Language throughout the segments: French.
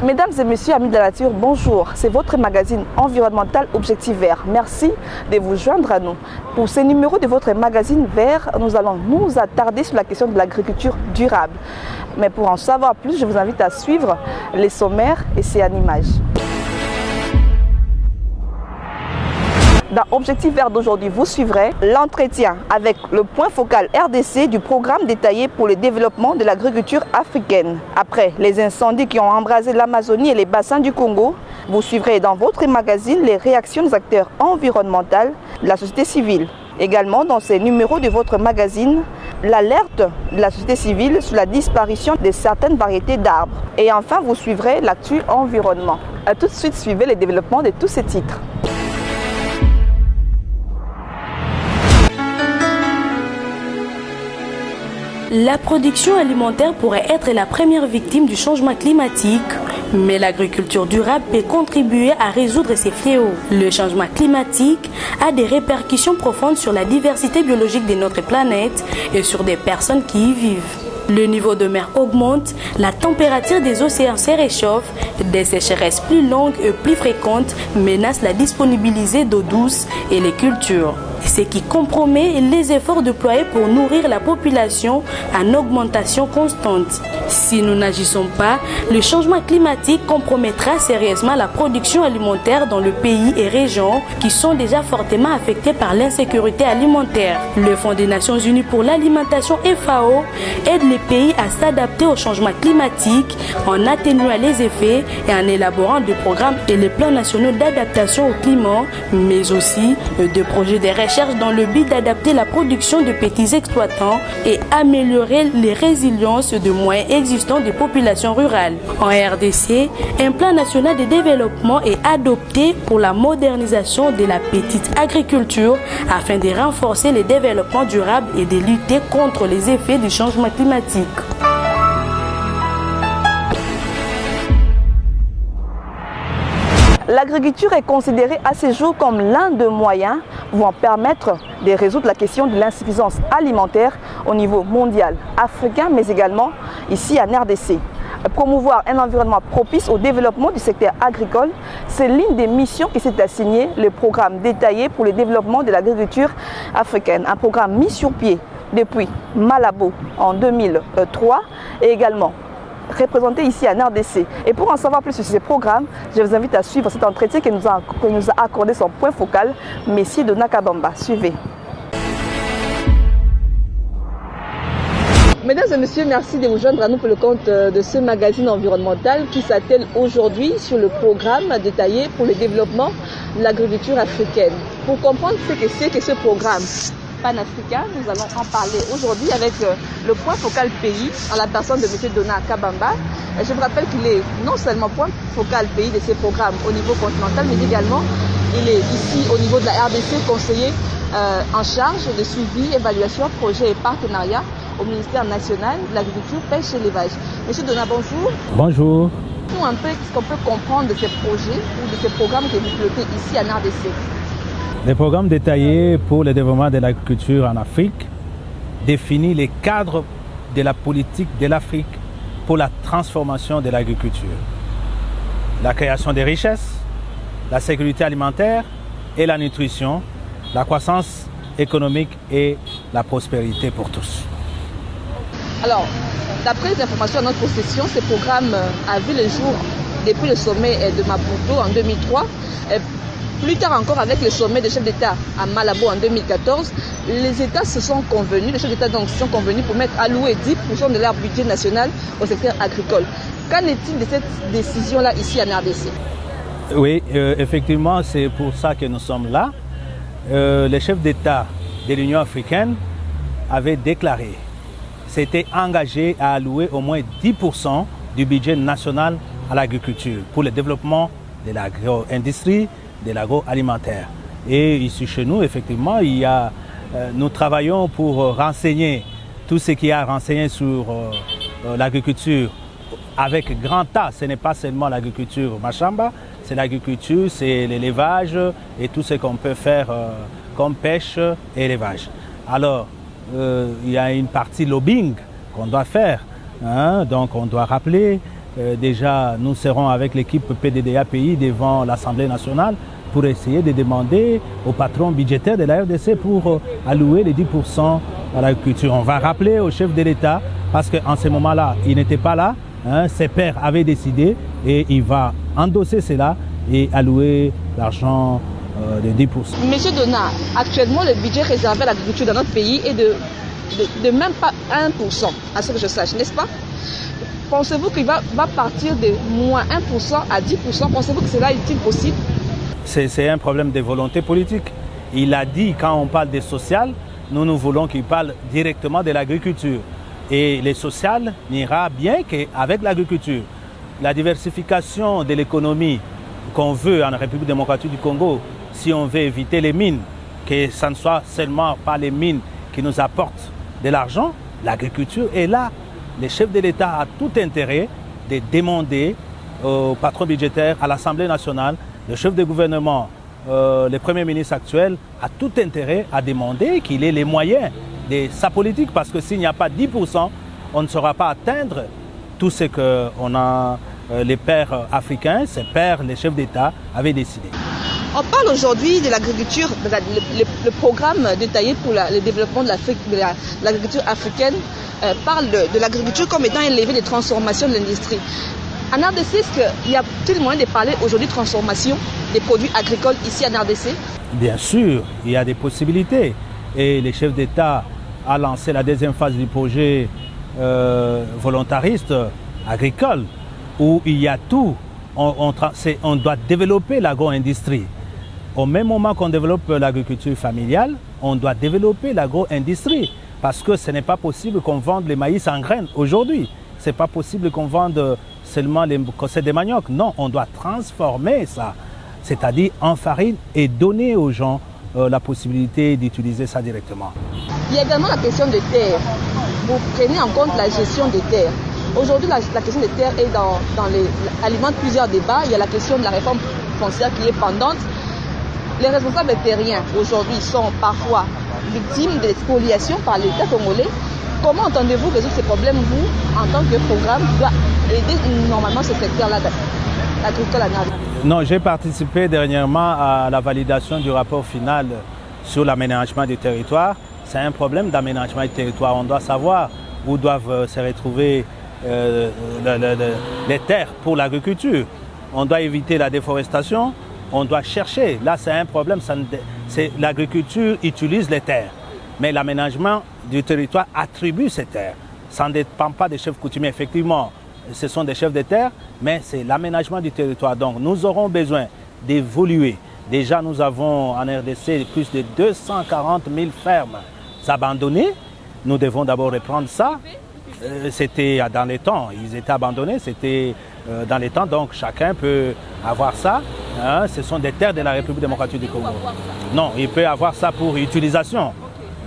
Mesdames et messieurs, amis de la nature, bonjour. C'est votre magazine environnemental Objectif Vert. Merci de vous joindre à nous. Pour ce numéro de votre magazine Vert, nous allons nous attarder sur la question de l'agriculture durable. Mais pour en savoir plus, je vous invite à suivre les sommaires et c'est en images. Dans Objectif Vert d'aujourd'hui, vous suivrez l'entretien avec le point focal RDC du programme détaillé pour le développement de l'agriculture africaine. Après les incendies qui ont embrasé l'Amazonie et les bassins du Congo, vous suivrez dans votre magazine les réactions des acteurs environnementaux de la société civile. Également dans ces numéros de votre magazine, l'alerte de la société civile sur la disparition de certaines variétés d'arbres. Et enfin, vous suivrez l'actu environnement. A tout de suite, suivez les développements de tous ces titres. La production alimentaire pourrait être la première victime du changement climatique, mais l'agriculture durable peut contribuer à résoudre ces fléaux. Le changement climatique a des répercussions profondes sur la diversité biologique de notre planète et sur des personnes qui y vivent. Le niveau de mer augmente, la température des océans se réchauffe, des sécheresses plus longues et plus fréquentes menacent la disponibilité d'eau douce et les cultures, ce qui compromet les efforts déployés pour nourrir la population en augmentation constante. Si nous n'agissons pas, le changement climatique compromettra sérieusement la production alimentaire dans le pays et régions qui sont déjà fortement affectées par l'insécurité alimentaire. Le Fonds des Nations Unies pour l'alimentation FAO aide les pays à s'adapter au changement climatique en atténuant les effets et en élaborant des programmes et les plans nationaux d'adaptation au climat, mais aussi des projets de recherche dans le but d'adapter la production de petits exploitants et améliorer les résiliences de moyens existants des populations rurales. En RDC, un plan national de développement est adopté pour la modernisation de la petite agriculture afin de renforcer le développement durable et de lutter contre les effets du changement climatique. L'agriculture est considérée à ce jour comme l'un des moyens pouvant permettre de résoudre la question de l'insuffisance alimentaire au niveau mondial, africain, mais également ici en RDC. Promouvoir un environnement propice au développement du secteur agricole, c'est l'une des missions qui s'est assignée le programme détaillé pour le développement de l'agriculture africaine. Un programme mis sur pied depuis Malabo en 2003 et également représenté ici en RDC. Et pour en savoir plus sur ce programme, je vous invite à suivre cet entretien que nous a accordé son point focal, Messier Donald Kabamba. Suivez. Mesdames et messieurs, merci de vous joindre à nous pour le compte de ce magazine environnemental qui s'attelle aujourd'hui sur le programme détaillé pour le développement de l'agriculture africaine. Pour comprendre ce que c'est que ce programme panafricain, nous allons en parler aujourd'hui avec le point focal pays, en la personne de M. Donald Kabamba. Je vous rappelle qu'il est non seulement point focal pays de ces programmes au niveau continental, mais également il est ici au niveau de la RDC conseiller en charge de suivi, évaluation, projet et partenariat au ministère national de l'agriculture, pêche et l'élevage. Monsieur Donald, bonjour. Bonjour. Dites-nous un peu ce qu'on peut comprendre de ces projets ou de ces programmes que vous pilotez ici en RDC. Le programme détaillé pour le développement de l'agriculture en Afrique définit les cadres de la politique de l'Afrique pour la transformation de l'agriculture, la création des richesses, la sécurité alimentaire et la nutrition, la croissance économique et la prospérité pour tous. Alors, d'après les informations à notre possession, ce programme a vu le jour depuis le sommet de Maputo en 2003. Plus tard encore, avec le sommet des chefs d'État à Malabo en 2014, les États se sont convenus, les chefs d'État donc se sont convenus pour allouer 10% de leur budget national au secteur agricole. Qu'en est-il de cette décision-là ici en RDC? Oui, effectivement, c'est pour ça que nous sommes là. Les chefs d'État de l'Union africaine avaient déclaré, s'étaient engagés à allouer au moins 10% du budget national à l'agriculture pour le développement de l'agro-industrie, de l'agroalimentaire. Et ici chez nous, effectivement, nous travaillons pour renseigner tout ce qu'il y a à renseigner sur l'agriculture avec grand A. Ce n'est pas seulement l'agriculture Machamba, c'est l'agriculture, c'est l'élevage et tout ce qu'on peut faire comme pêche et élevage. Alors, il y a une partie lobbying qu'on doit faire. Donc on doit rappeler déjà, nous serons avec l'équipe PDDA pays devant l'Assemblée nationale pour essayer de demander au patron budgétaire de la RDC pour allouer les 10% à l'agriculture. On va rappeler au chef de l'État, parce qu'en ce moment-là, il n'était pas là, hein, ses pairs avaient décidé et il va endosser cela et allouer l'argent de 10%. Monsieur Donat, actuellement, le budget réservé à l'agriculture dans notre pays est de même pas 1%, à ce que je sache, n'est-ce pas? Pensez-vous qu'il va partir de moins 1% à 10%? Pensez-vous que cela est-il possible? C'est un problème de volonté politique. Il a dit, quand on parle des social, nous voulons qu'il parle directement de l'agriculture. Et les social n'ira bien qu'avec l'agriculture. La diversification de l'économie qu'on veut en République démocratique du Congo, si on veut éviter les mines, que ce ne soit seulement pas les mines qui nous apportent de l'argent, l'agriculture est là. Le chef de l'État a tout intérêt de demander au patron budgétaire, à l'Assemblée nationale, le chef de gouvernement, le Premier ministre actuel, a tout intérêt à demander qu'il ait les moyens de sa politique, parce que s'il n'y a pas 10%, on ne saura pas atteindre tout ce que les pères africains, ces pères, les chefs d'État avaient décidé. On parle aujourd'hui de l'agriculture, le programme détaillé pour le développement de l'agriculture africaine parle de l'agriculture comme étant un levier de transformation de l'industrie. En RDC, est-ce qu'il y a-t-il moyen de parler aujourd'hui de transformation des produits agricoles ici en RDC? Bien sûr, il y a des possibilités. Et le chef d'État a lancé la deuxième phase du projet volontariste agricole, où il y a tout. On doit développer l'agro-industrie. Au même moment qu'on développe l'agriculture familiale, on doit développer l'agro-industrie. Parce que ce n'est pas possible qu'on vende les maïs en graines aujourd'hui. Ce n'est pas possible qu'on vende seulement les cossets de manioc. Non, on doit transformer ça, c'est-à-dire en farine, et donner aux gens la possibilité d'utiliser ça directement. Il y a également la question des terres. Vous prenez en compte la gestion des terres. Aujourd'hui, la question des terres alimente plusieurs débats. Il y a la question de la réforme foncière qui est pendante. Les responsables terriens aujourd'hui sont parfois victimes de spoliation par l'État congolais. Comment entendez-vous résoudre ces problèmes, vous, en tant que programme qui doit aider normalement ce secteur-là agricole à Nord? Non, j'ai participé dernièrement à la validation du rapport final sur l'aménagement du territoire. C'est un problème d'aménagement du territoire. On doit savoir où doivent se retrouver les terres pour l'agriculture. On doit éviter la déforestation. On doit chercher. Là, c'est un problème. L'agriculture utilise les terres. Mais l'aménagement du territoire attribue ces terres. Ça ne dépend pas des chefs coutumiers. Effectivement, ce sont des chefs de terre, mais c'est l'aménagement du territoire. Donc, nous aurons besoin d'évoluer. Déjà, nous avons en RDC plus de 240 000 fermes abandonnées. Nous devons d'abord reprendre ça. C'était dans les temps. Ils étaient abandonnés, c'était dans les temps. Donc, chacun peut avoir ça. Hein. Ce sont des terres de la République démocratique du Congo. Non, il peut avoir ça pour utilisation.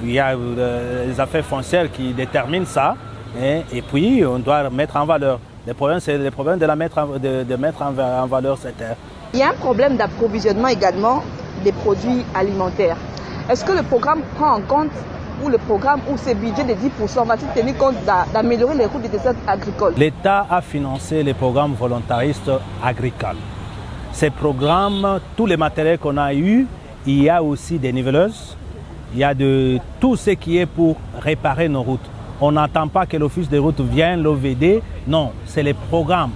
Il y a les affaires foncières qui déterminent ça. Et puis, on doit mettre en valeur. Le problème, c'est le problème de mettre en valeur ces terres. Il y a un problème d'approvisionnement également des produits alimentaires. Est-ce que le programme prend en compte, ou le programme ou ce budget de 10% va-t-il tenir compte d'améliorer les routes des desserts agricoles? L'État a financé les programmes volontaristes agricoles. Ces programmes, tous les matériels qu'on a eus, il y a aussi des niveleuses, il y a de tout ce qui est pour réparer nos routes. On n'attend pas que l'Office des routes vienne, l'OVD. Non, c'est les programmes.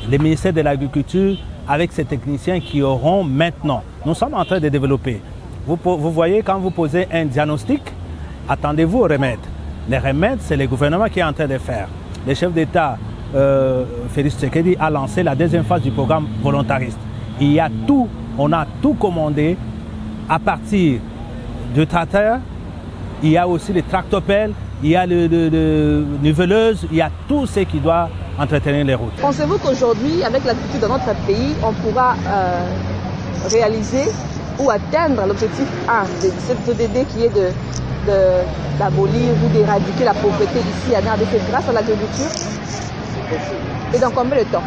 Le ministère de l'Agriculture, avec ces techniciens qui auront maintenant. Nous sommes en train de développer. Vous voyez, quand vous posez un diagnostic, attendez-vous aux remèdes. Les remèdes, c'est le gouvernement qui est en train de faire. Le chef d'État, Félix Tshisekedi, a lancé la deuxième phase du programme volontariste. Il y a tout, on a tout commandé à partir du tracteur. Il y a aussi les tractopelles, il y a le niveleuse, il y a tout ce qui doit entretenir les routes. Pensez-vous qu'aujourd'hui, avec l'agriculture dans notre pays, on pourra réaliser ou atteindre l'objectif 1 de cette ODD qui est d'abolir ou d'éradiquer la pauvreté ici à RDC grâce à l'agriculture? Et dans combien de temps?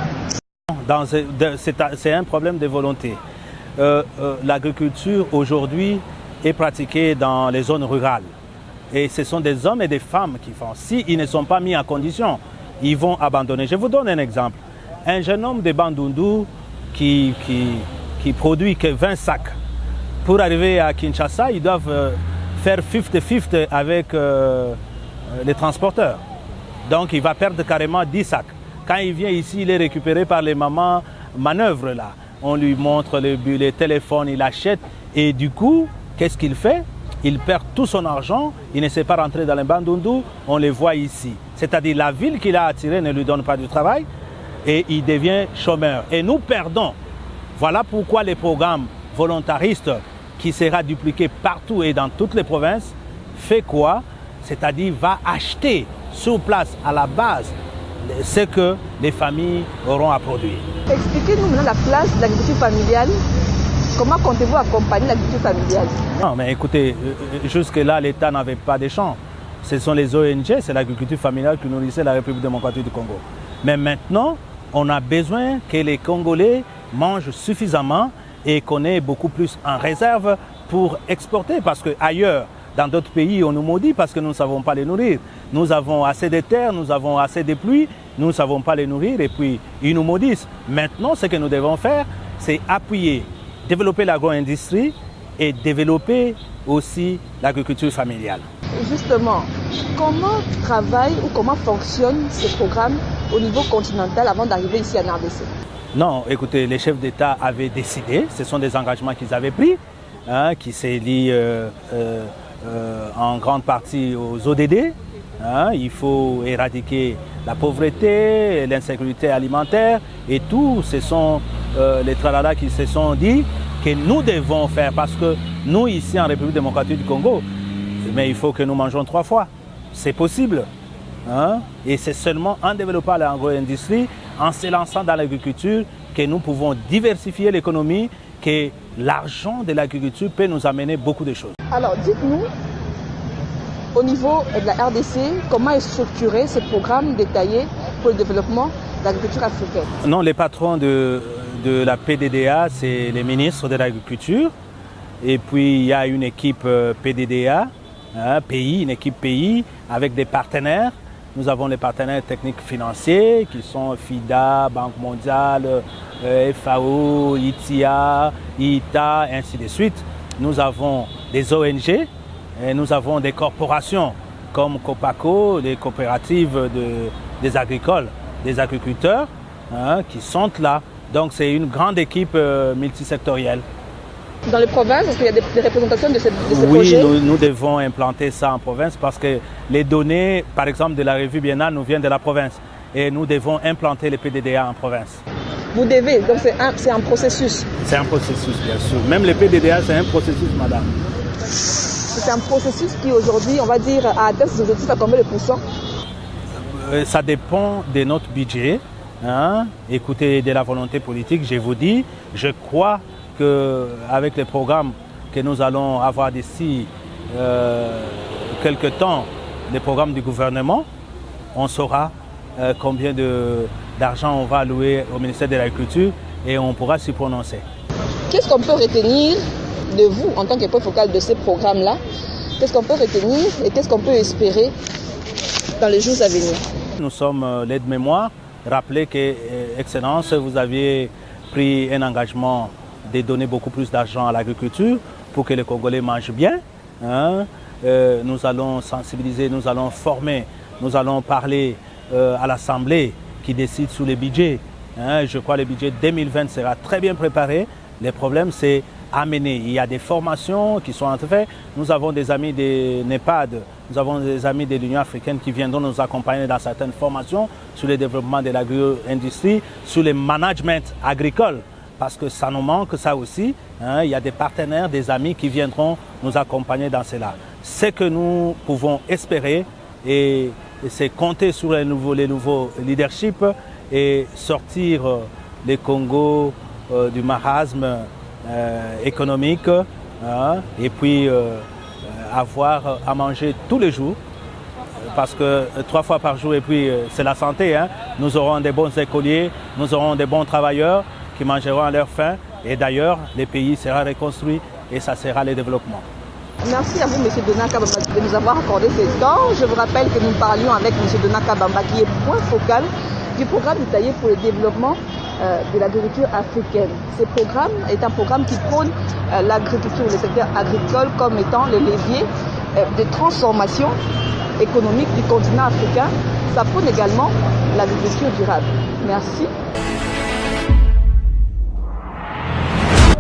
C'est un problème de volonté. L'agriculture aujourd'hui est pratiquée dans les zones rurales. Et ce sont des hommes et des femmes qui font. S'ils ne sont pas mis en condition, ils vont abandonner. Je vous donne un exemple. Un jeune homme de Bandundu qui produit que 20 sacs, pour arriver à Kinshasa, ils doivent faire 50-50 avec les transporteurs. Donc il va perdre carrément 10 sacs. Quand il vient ici, il est récupéré par les mamans manœuvres là. On lui montre les téléphones, il achète et du coup, qu'est-ce qu'il fait? Il perd tout son argent, il ne sait pas rentrer dans les Bandundu, on les voit ici. C'est-à-dire la ville qu'il a attirée ne lui donne pas du travail et il devient chômeur. Et nous perdons. Voilà pourquoi les programmes volontaristes qui sera dupliqué partout et dans toutes les provinces fait quoi? C'est-à-dire va acheter sur place à la base ce que les familles auront à produire. Expliquez-nous maintenant la place de l'agriculture familiale. Comment comptez-vous accompagner l'agriculture familiale? Non, mais écoutez, jusque-là, l'État n'avait pas de champs. Ce sont les ONG, c'est l'agriculture familiale qui nourrissait la République démocratique du Congo. Mais maintenant, on a besoin que les Congolais mangent suffisamment et qu'on ait beaucoup plus en réserve pour exporter. Parce qu'ailleurs, dans d'autres pays, on nous maudit parce que nous ne savons pas les nourrir. Nous avons assez de terres, nous avons assez de pluie, nous ne savons pas les nourrir et puis ils nous maudissent. Maintenant, ce que nous devons faire, c'est appuyer, développer l'agro-industrie et développer aussi l'agriculture familiale. Justement, comment travaille ou comment fonctionne ce programme au niveau continental avant d'arriver ici en RDC? Non, écoutez, les chefs d'État avaient décidé, ce sont des engagements qu'ils avaient pris, qui se lient en grande partie aux ODD. Il faut éradiquer la pauvreté, l'insécurité alimentaire et tout. Ce sont les tralala qui se sont dit que nous devons faire parce que nous, ici en République démocratique du Congo, mais il faut que nous mangeons 3 fois. C'est possible. Et c'est seulement en développant l'agro-industrie, en se lançant dans l'agriculture, que nous pouvons diversifier l'économie, que l'argent de l'agriculture peut nous amener beaucoup de choses. Alors, dites-nous, au niveau de la RDC, comment est structuré ce programme détaillé pour le développement de l'agriculture africaine? Non, les patrons de la PDDA, c'est les ministres de l'agriculture. Et puis, il y a une équipe PDDA, pays, une équipe pays, avec des partenaires. Nous avons les partenaires techniques financiers qui sont FIDA, Banque mondiale, FAO, ITIA, ITA, ainsi de suite. Nous avons des ONG et nous avons des corporations comme Copaco, des coopératives des agricoles, des agriculteurs qui sont là. Donc c'est une grande équipe multisectorielle. Dans les provinces, est-ce qu'il y a des représentations de ces projets? Oui, nous devons implanter ça en province parce que les données, par exemple, de la revue biennale nous viennent de la province. Et nous devons implanter les PDDA en province. Vous devez, donc c'est un processus? C'est un processus, bien sûr. Même les PDDA, c'est un processus, madame. C'est un processus qui, aujourd'hui, on va dire, a atteint ses objectifs à combien de pourcents? Ça dépend de notre budget. Écoutez, de la volonté politique, je vous dis, je crois qu'avec les programmes que nous allons avoir d'ici quelques temps, les programmes du gouvernement, on saura combien d'argent on va allouer au ministère de l'Agriculture et on pourra s'y prononcer. Qu'est-ce qu'on peut retenir de vous en tant que point focal de ces programmes-là? Qu'est-ce qu'on peut retenir et qu'est-ce qu'on peut espérer dans les jours à venir? Nous sommes l'aide-mémoire. Rappelez que, Excellence, vous aviez pris un engagement de donner beaucoup plus d'argent à l'agriculture pour que les Congolais mangent bien. Nous allons sensibiliser, nous allons former, nous allons parler à l'Assemblée qui décide sur les budgets. Je crois que le budget 2020 sera très bien préparé. Le problème, c'est amener. Il y a des formations qui sont en train. Nous avons des amis de NEPAD, nous avons des amis de l'Union africaine qui viendront nous accompagner dans certaines formations sur le développement de l'agro-industrie, sur le management agricole. Parce que ça nous manque, ça aussi. Il y a des partenaires, des amis qui viendront nous accompagner dans cela. Ce que nous pouvons espérer, c'est compter sur les nouveaux leaderships et sortir le Congo du marasme économique et puis avoir à manger tous les jours. Parce que 3 fois par jour, et puis c'est la santé. Nous aurons des bons écoliers, nous aurons des bons travailleurs qui mangeront à leur faim. Et d'ailleurs, le pays sera reconstruit et ça sera le développement. Merci à vous, M. Donald Kabamba, de nous avoir accordé ce temps. Je vous rappelle que nous parlions avec M. Donald Kabamba, qui est point focal du programme détaillé pour le développement de l'agriculture africaine. Ce programme est un programme qui prône l'agriculture, le secteur agricole comme étant le levier de transformation économique du continent africain. Ça prône également l'agriculture durable. Merci.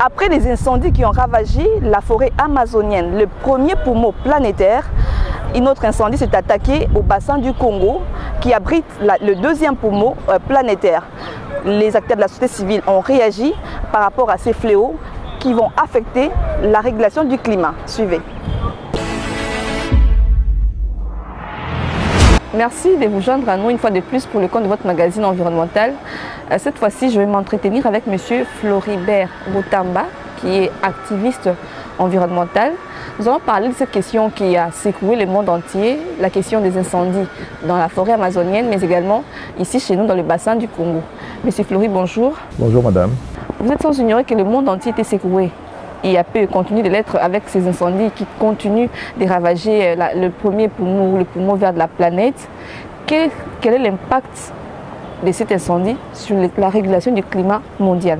Après les incendies qui ont ravagé la forêt amazonienne, le premier poumon planétaire, un autre incendie s'est attaqué au bassin du Congo qui abrite le deuxième poumon planétaire. Les acteurs de la société civile ont réagi par rapport à ces fléaux qui vont affecter la régulation du climat. Suivez. Merci de vous joindre à nous une fois de plus pour le compte de votre magazine environnemental. Cette fois-ci, je vais m'entretenir avec M. Floribert Botamba, qui est activiste environnemental. Nous allons parler de cette question qui a secoué le monde entier, la question des incendies dans la forêt amazonienne, mais également ici chez nous dans le bassin du Congo. Monsieur Flori, bonjour. Bonjour madame. Vous êtes sans ignorer que le monde entier était secoué. Et a pu continuer de l'être avec ces incendies qui continuent de ravager le premier poumon ou le poumon vert de la planète. Quel est l'impact de cet incendie sur la régulation du climat mondial?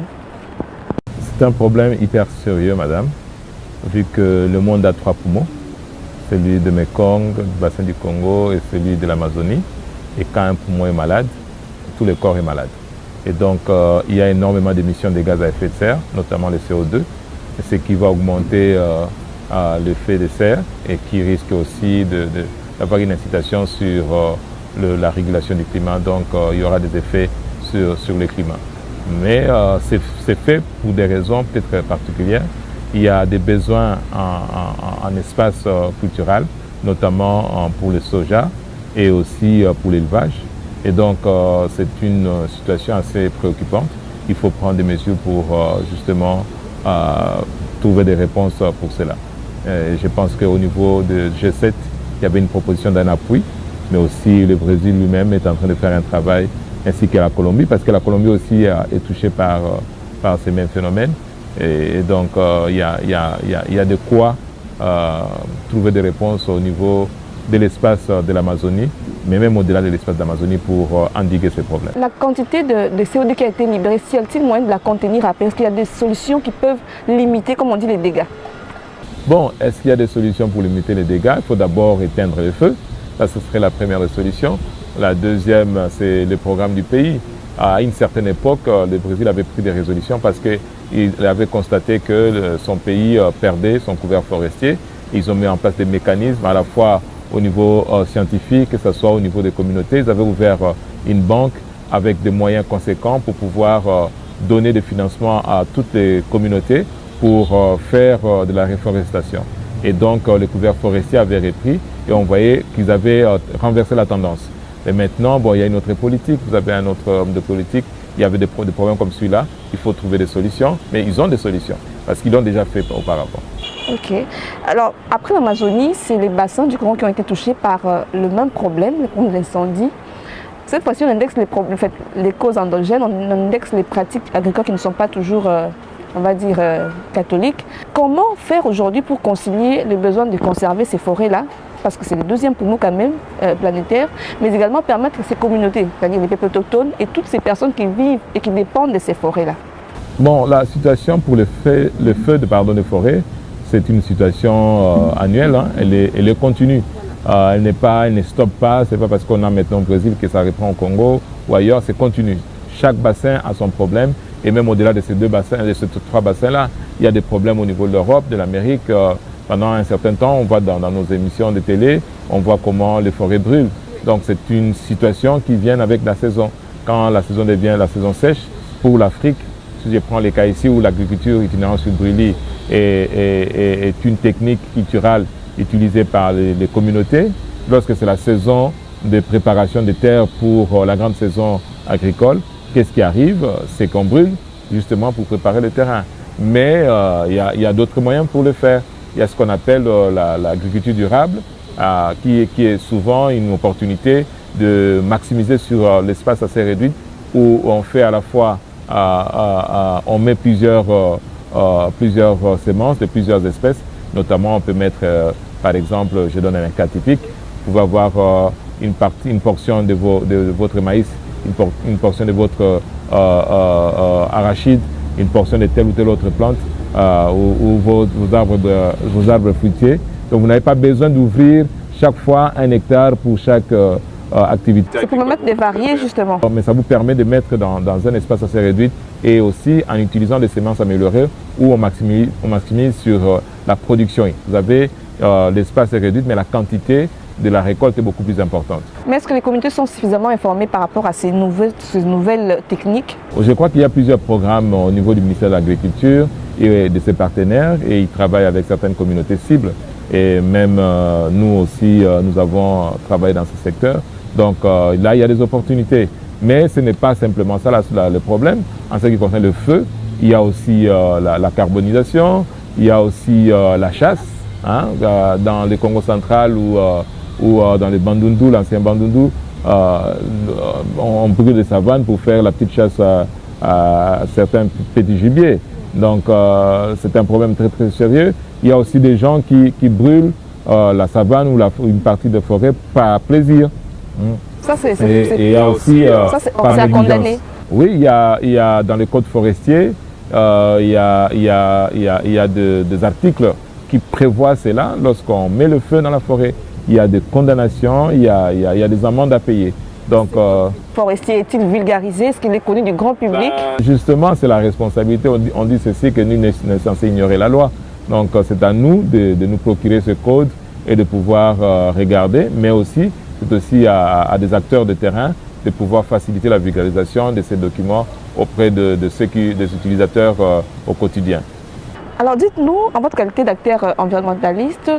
C'est un problème hyper sérieux, madame, vu que le monde a 3 poumons, celui de Mekong, du bassin du Congo et celui de l'Amazonie. Et quand un poumon est malade, tout le corps est malade. Et donc, il y a énormément d'émissions de gaz à effet de serre, notamment le CO2, ce qui va augmenter l'effet de serre et qui risque aussi d'avoir une incitation sur la régulation du climat. Donc, il y aura des effets sur le climat. Mais c'est fait pour des raisons peut-être particulières. Il y a des besoins en espace culturel, notamment pour le soja et aussi pour l'élevage. Et donc, c'est une situation assez préoccupante. Il faut prendre des mesures pour justement trouver des réponses pour cela. Je pense qu'au niveau de G7, il y avait une proposition d'un appui, mais aussi le Brésil lui-même est en train de faire un travail, ainsi que la Colombie, parce que la Colombie aussi est touchée par ces mêmes phénomènes. Et donc, il y a de quoi trouver des réponses au niveau de l'espace de l'Amazonie, mais même au-delà de l'espace d'Amazonie pour endiguer ces problèmes. La quantité de CO2 qui a été libérée, y a-t-il moyen de la contenir après? Est-ce qu'il y a des solutions qui peuvent limiter, comme on dit, les dégâts? Bon, est-ce qu'il y a des solutions pour limiter les dégâts? Il faut d'abord éteindre le feu. Ça, ce serait la première solution. La deuxième, c'est le programme du pays. À une certaine époque, le Brésil avait pris des résolutions parce qu'il avait constaté que son pays perdait son couvert forestier. Ils ont mis en place des mécanismes à la fois au niveau scientifique, que ce soit au niveau des communautés. Ils avaient ouvert une banque avec des moyens conséquents pour pouvoir donner des financements à toutes les communautés pour faire de la reforestation. Et donc, les couverts forestiers avaient repris et on voyait qu'ils avaient renversé la tendance. Et maintenant, bon, il y a une autre politique, vous avez un autre homme de politique, il y avait des problèmes comme celui-là, il faut trouver des solutions, mais ils ont des solutions, parce qu'ils l'ont déjà fait auparavant. Ok. Alors, après l'Amazonie, c'est les bassins du Congo qui ont été touchés par le même problème, le problème de l'incendie. Cette fois-ci, on indexe les causes endogènes, on indexe les pratiques agricoles qui ne sont pas toujours, on va dire, catholiques. Comment faire aujourd'hui pour concilier le besoin de conserver ces forêts-là, parce que c'est le deuxième poumon quand même planétaire, mais également permettre à ces communautés, c'est-à-dire les peuples autochtones et toutes ces personnes qui vivent et qui dépendent de ces forêts-là? Bon, la situation pour le feu de forêt, c'est une situation annuelle, hein. Elle est continue. Elle ne stoppe pas, c'est pas parce qu'on a maintenant au Brésil que ça reprend au Congo ou ailleurs, c'est continu. Chaque bassin a son problème et même au-delà de ces 3 bassins-là, il y a des problèmes au niveau de l'Europe, de l'Amérique. Pendant un certain temps, on voit dans nos émissions de télé, on voit comment les forêts brûlent. Donc c'est une situation qui vient avec la saison. Quand la saison devient la saison sèche, pour l'Afrique, si je prends les cas ici où l'agriculture itinérante sur brûlis est une technique culturelle utilisée par les communautés, lorsque c'est la saison de préparation des terres pour la grande saison agricole, qu'est-ce qui arrive? C'est qu'on brûle justement pour préparer le terrain. Mais il y a d'autres moyens pour le faire. Il y a ce qu'on appelle l'agriculture durable, qui est souvent une opportunité de maximiser sur l'espace assez réduit, où on fait à la fois, on met plusieurs semences de plusieurs espèces. Notamment, on peut mettre, par exemple, je donne un cas typique, vous pouvez avoir une portion de votre maïs une portion de votre arachide, une portion de telle ou telle autre plante ou vos arbres fruitiers. Donc vous n'avez pas besoin d'ouvrir chaque fois un hectare pour chaque activité. C'est pour permettre de varier justement. Mais ça vous permet de mettre dans un espace assez réduit et aussi en utilisant des semences améliorées où on maximise sur la production. Vous avez l'espace est réduit mais la quantité de la récolte est beaucoup plus importante. Mais est-ce que les communautés sont suffisamment informées par rapport à ces nouvelles techniques? Je crois qu'il y a plusieurs programmes au niveau du ministère de l'Agriculture et de ses partenaires et ils travaillent avec certaines communautés cibles. Et même nous aussi, nous avons travaillé dans ce secteur. Donc là, il y a des opportunités. Mais ce n'est pas simplement ça le problème. En ce qui concerne le feu, il y a aussi la carbonisation, il y a aussi la chasse. Hein, dans le Congo central ou dans les Bandundu, l'ancien Bandundu, on brûle des savanes pour faire la petite chasse à certains petits gibiers. Donc c'est un problème très très sérieux. Il y a aussi des gens qui brûlent la savane ou une partie de forêt par plaisir. Ça c'est il y a aussi par à condamner. Oui, il y a dans les codes forestiers, il y a des articles qui prévoient cela. Lorsqu'on met le feu dans la forêt, il y a des condamnations, il y a des amendes à payer. Donc, forestier est-il vulgarisé? Est-ce qu'il est connu du grand public? Justement, c'est la responsabilité. On dit ceci que nous n'est censé ignorer la loi. Donc, c'est à nous de nous procurer ce code et de pouvoir regarder, mais aussi, c'est aussi à des acteurs de terrain de pouvoir faciliter la vulgarisation de ces documents auprès des utilisateurs au quotidien. Alors dites-nous, en votre qualité d'acteur environnementaliste,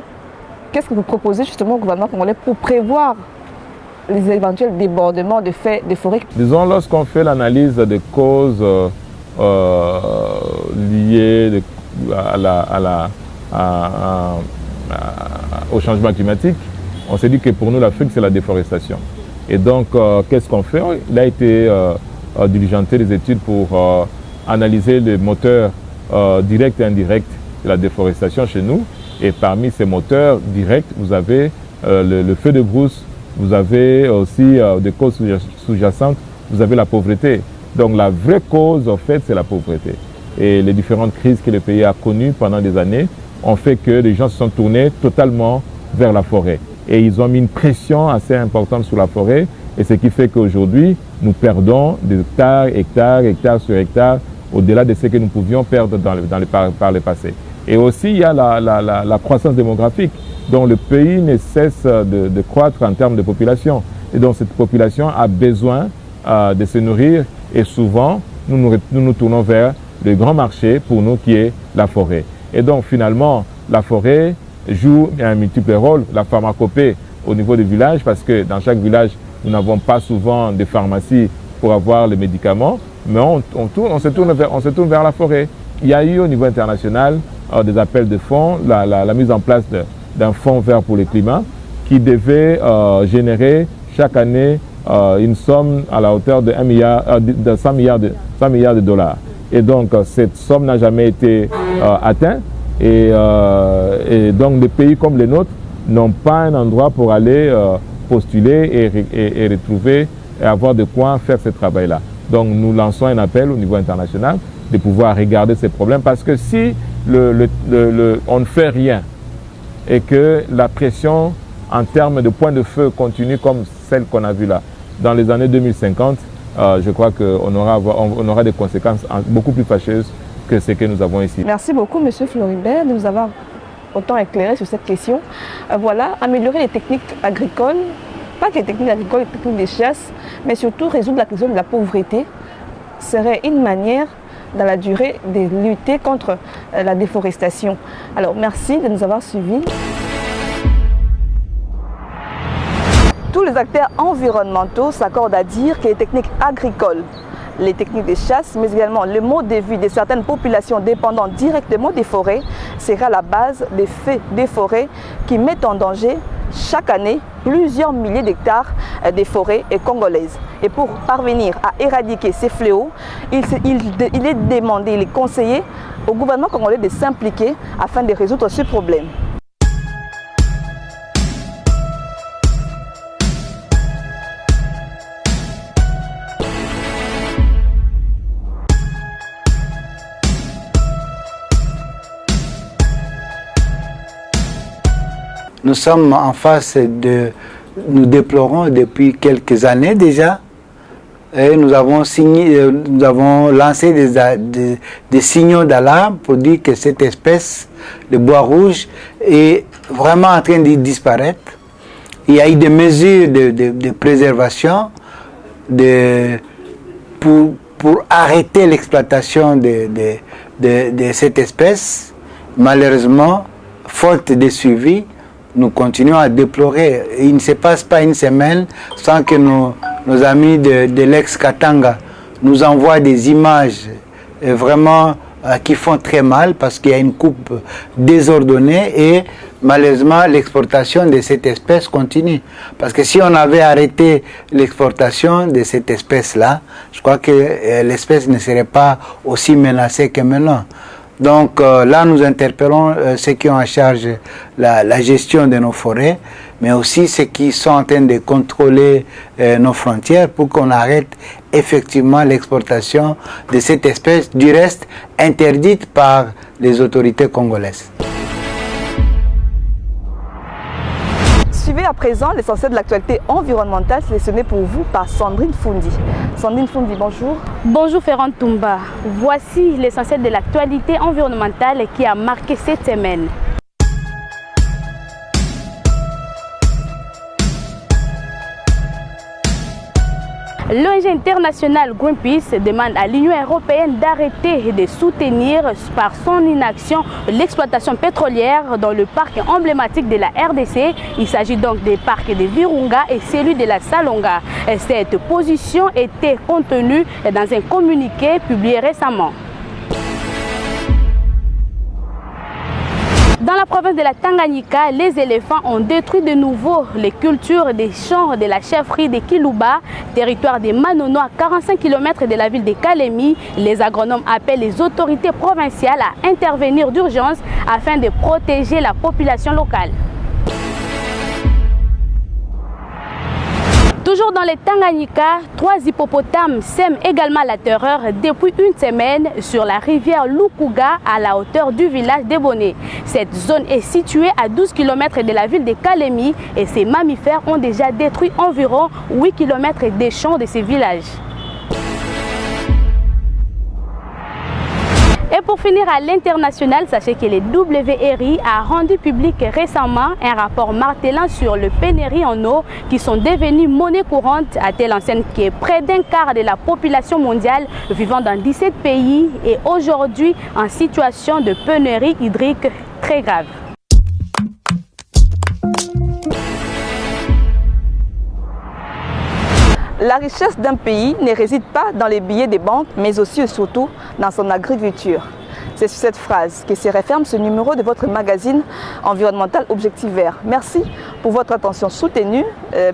qu'est-ce que vous proposez justement au gouvernement congolais pour prévoir les éventuels débordements de forêt? Disons, lorsqu'on fait l'analyse des causes liées au changement climatique, on s'est dit que pour nous, l'Afrique, c'est la déforestation. Et donc, qu'est-ce qu'on fait? Il a été diligenté des études pour analyser les moteurs directs et indirects de la déforestation chez nous. Et parmi ces moteurs directs, vous avez le feu de brousse, vous avez aussi des causes sous-jacentes, vous avez la pauvreté. Donc la vraie cause, en fait, c'est la pauvreté. Et les différentes crises que le pays a connues pendant des années ont fait que les gens se sont tournés totalement vers la forêt. Et ils ont mis une pression assez importante sur la forêt. Et ce qui fait qu'aujourd'hui, nous perdons des hectares sur hectares, au-delà de ce que nous pouvions perdre par le passé. Et aussi, il y a la croissance démographique, dont le pays ne cesse de croître en termes de population. Et donc, cette population a besoin de se nourrir. Et souvent, nous nous tournons vers le grand marché pour nous qui est la forêt. Et donc, finalement, la forêt joue un multiple rôle. La pharmacopée au niveau des villages, parce que dans chaque village, nous n'avons pas souvent de pharmacie pour avoir les médicaments, mais on se tourne vers la forêt. Il y a eu au niveau international des appels de fonds, la mise en place d'un fonds vert pour le climat qui devait générer chaque année une somme à la hauteur de 100 milliards de dollars. Et donc cette somme n'a jamais été atteinte et donc des pays comme les nôtres n'ont pas un endroit pour aller postuler et retrouver et avoir de quoi faire ce travail-là. Donc nous lançons un appel au niveau international de pouvoir regarder ces problèmes parce que si on ne fait rien et que la pression en termes de points de feu continue comme celle qu'on a vue là, dans les années 2050, je crois qu'on aura des conséquences beaucoup plus fâcheuses que ce que nous avons ici. Merci beaucoup, M. Floribert, de nous avoir autant éclairé sur cette question. Voilà, améliorer les techniques agricoles, pas que les techniques agricoles, les techniques de chasse, mais surtout résoudre la question de la pauvreté serait une manière dans la durée de lutter contre la déforestation. Alors merci de nous avoir suivis. Tous les acteurs environnementaux s'accordent à dire que les techniques agricoles, les techniques de chasse, mais également le mode de vie de certaines populations dépendant directement des forêts sera la base des feux des forêts qui mettent en danger chaque année plusieurs milliers d'hectares des forêts congolaises. Et pour parvenir à éradiquer ces fléaux, il est demandé, il est conseillé au gouvernement congolais de s'impliquer afin de résoudre ce problème. nous sommes en face de... Nous déplorons depuis quelques années déjà, et nous avons lancé des signaux d'alarme pour dire que cette espèce, le bois rouge, est vraiment en train de disparaître. Il y a eu des mesures de préservation pour arrêter l'exploitation de cette espèce. Malheureusement, faute de suivi, nous continuons à déplorer. Il ne se passe pas une semaine sans que nos amis de l'ex-Katanga nous envoient des images vraiment qui font très mal parce qu'il y a une coupe désordonnée et malheureusement l'exportation de cette espèce continue. Parce que si on avait arrêté l'exportation de cette espèce-là, je crois que l'espèce ne serait pas aussi menacée que maintenant. Donc là, nous interpellons ceux qui ont en charge la gestion de nos forêts, mais aussi ceux qui sont en train de contrôler nos frontières pour qu'on arrête effectivement l'exportation de cette espèce, du reste interdite par les autorités congolaises. Suivez à présent l'essentiel de l'actualité environnementale sélectionnée pour vous par Sandrine Fundi. Sandrine Fundi, bonjour. Bonjour Ferrand Toumba. Voici l'essentiel de l'actualité environnementale qui a marqué cette semaine. L'ONG internationale Greenpeace demande à l'Union européenne d'arrêter de soutenir par son inaction l'exploitation pétrolière dans le parc emblématique de la RDC. Il s'agit donc des parcs de Virunga et celui de la Salonga. Cette position était contenue dans un communiqué publié récemment. Dans la province de la Tanganyika, les éléphants ont détruit de nouveau les cultures des champs de la chefferie de Kiluba, territoire des Manono à 45 km de la ville de Kalemi. Les agronomes appellent les autorités provinciales à intervenir d'urgence afin de protéger la population locale. Toujours dans les Tanganyika, 3 hippopotames sèment également la terreur depuis une semaine sur la rivière Lukuga à la hauteur du village d'Eboné. Cette zone est située à 12 km de la ville de Kalemi et ces mammifères ont déjà détruit environ 8 km des champs de ces villages. Et pour finir à l'international, sachez que le WRI a rendu public récemment un rapport martelant sur le pénurie en eau qui sont devenus monnaie courante à telle enseigne que près d'un quart de la population mondiale vivant dans 17 pays est aujourd'hui en situation de pénurie hydrique très grave. La richesse d'un pays ne réside pas dans les billets des banques, mais aussi et surtout dans son agriculture. C'est sur cette phrase que se referme ce numéro de votre magazine environnemental Objectif Vert. Merci pour votre attention soutenue.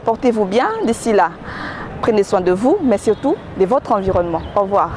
Portez-vous bien d'ici là. Prenez soin de vous, mais surtout de votre environnement. Au revoir.